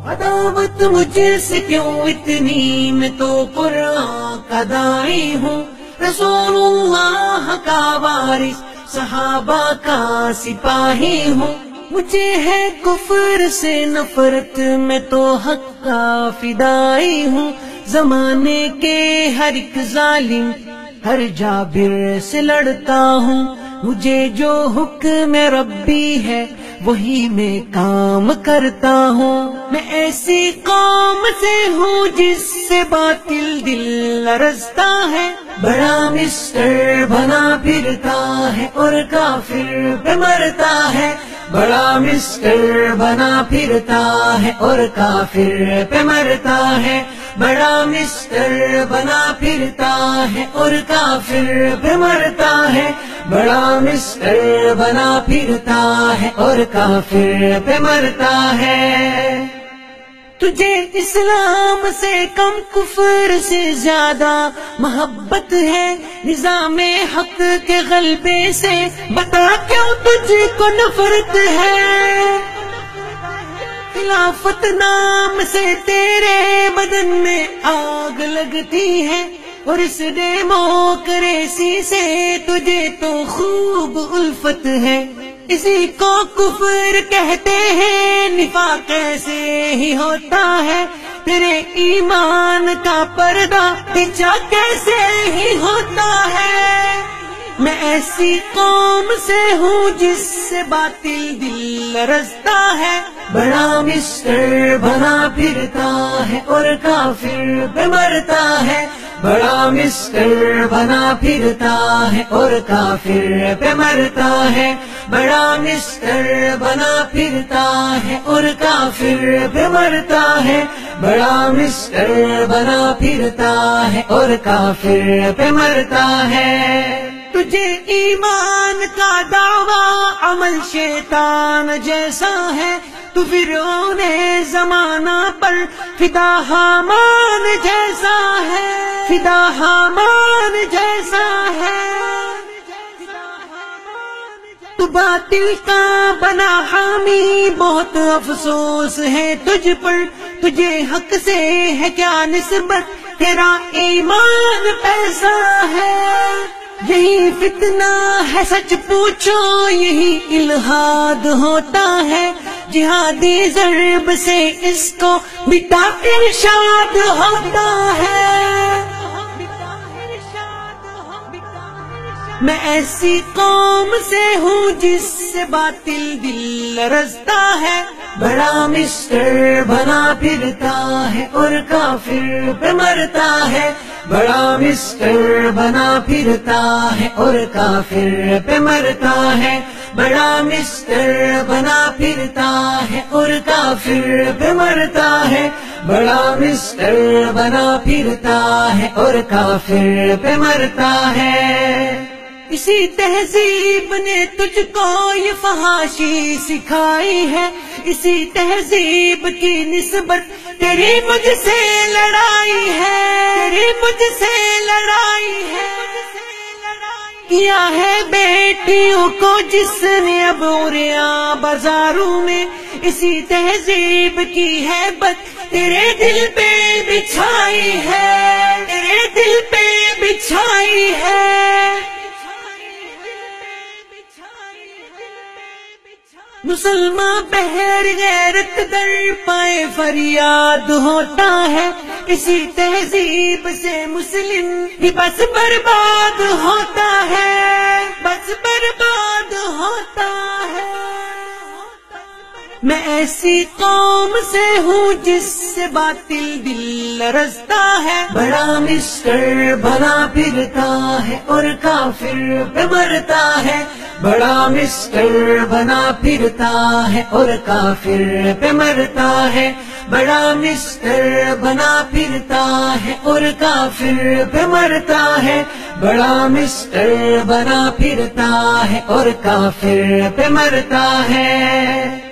عداوت مجھ سے کیوں اتنی، میں تو قرآن کا داعی ہوں، رسول اللہ کا وارث، صحابہ کا سپاہی ہوں، مجھے ہے کفر سے نفرت، میں تو حق کا فدائی ہوں، زمانے کے ہر ایک ظالم ہر جابر سے لڑتا ہوں، مجھے جو حکم ربی ہے وہی میں کام کرتا ہوں، میں ایسی قوم سے ہوں جس سے باطل دل لرزتا ہے، بڑا مسٹر بنا پھرتا ہے اور کافر پہ مرتا ہے، بڑا مسٹر بنا پھرتا ہے اور کافر پہ مرتا ہے، بڑا مسٹر بنا پھرتا ہے اور کافر پہ مرتا ہے، بڑا مسٹر بنا پھرتا ہے اور کافر پہ مرتا ہے۔ تجھے اسلام سے کم کفر سے زیادہ محبت ہے، نظام حق کے غلبے سے بتا کیوں تجھ کو نفرت ہے، خلافت نام سے تیرے بدن میں آگ لگتی ہے، اور اس ڈیموکریسی سے تجھے تو خوب الفت ہے، اسی کو کفر کہتے ہیں، نفاق کیسے ہی ہوتا ہے، تیرے ایمان کا پردہ پیچھا کیسے ہی ہوتا ہے، میں ایسی قوم سے ہوں جس سے باطل دل رستا ہے، بڑا مسٹر بنا پھرتا ہے اور کافر پہ مرتا ہے، بڑا مسٹر بنا پھرتا ہے اور کافر پہ مرتا ہے، بڑا مسٹر بنا پھرتا ہے اور کافر پہ مرتا ہے، بڑا مسٹر بنا پھرتا ہے اور کافر پہ مرتا ہے۔ تجھے ایمان کا دعویٰ عمل شیطان جیسا ہے، تو فرعون زمانہ پر فدا حامان جیسا ہے، فدا حامان جیسا ہے، تو باطل کا بنا حامی، بہت افسوس ہے تجھ پر، تجھے حق سے ہے کیا نسبت، تیرا ایمان پیسہ ہے، یہی فتنہ ہے سچ پوچھو، یہی الہاد ہوتا ہے، جہادی ضرب سے اس کو بتا ارشاد ہوتا ہے، میں ایسی قوم سے ہوں جس سے باطل دل رستا ہے، بڑا مسٹر بنا پھرتا ہے اور کافر پہ مرتا ہے، بڑا مسٹر بنا پھرتا ہے اور کافر پہ مرتا ہے، بڑا مسٹر بنا پھرتا ہے اور کافر پہ مرتا ہے، بڑا مسٹر بنا پھرتا ہے اور کافر پہ مرتا ہے۔ اسی تہذیب نے تجھ کو یہ فحاشی سکھائی ہے، اسی تہذیب کی نسبت تیری مجھ سے لڑائی ہے، تیری مجھ سے لڑائی ہے، کیا ہے بیٹیوں کو جس نے اب عریاں بازاروں میں، اسی تہذیب کی ہے بت تیرے دل پہ بچھائی ہے، تیرے دل پہ بچھائی ہے، مسلمان بہر غیرت در پائے فریاد ہوتا ہے، اسی تہذیب سے مسلم ہی بس برباد ہوتا ہے، بس برباد ہوتا ہے، میں ایسی قوم سے ہوں جس سے باطل دل رستا ہے، بڑا مسٹر بنا پھرتا ہے اور کافر پہ مرتا ہے، بڑا مسٹر بنا پھرتا ہے اور کافر پہ مرتا ہے، بڑا مسٹر بنا پھرتا ہے اور کافر پہ مرتا ہے، بڑا مسٹر بنا پھرتا ہے اور کافر پہ مرتا ہے۔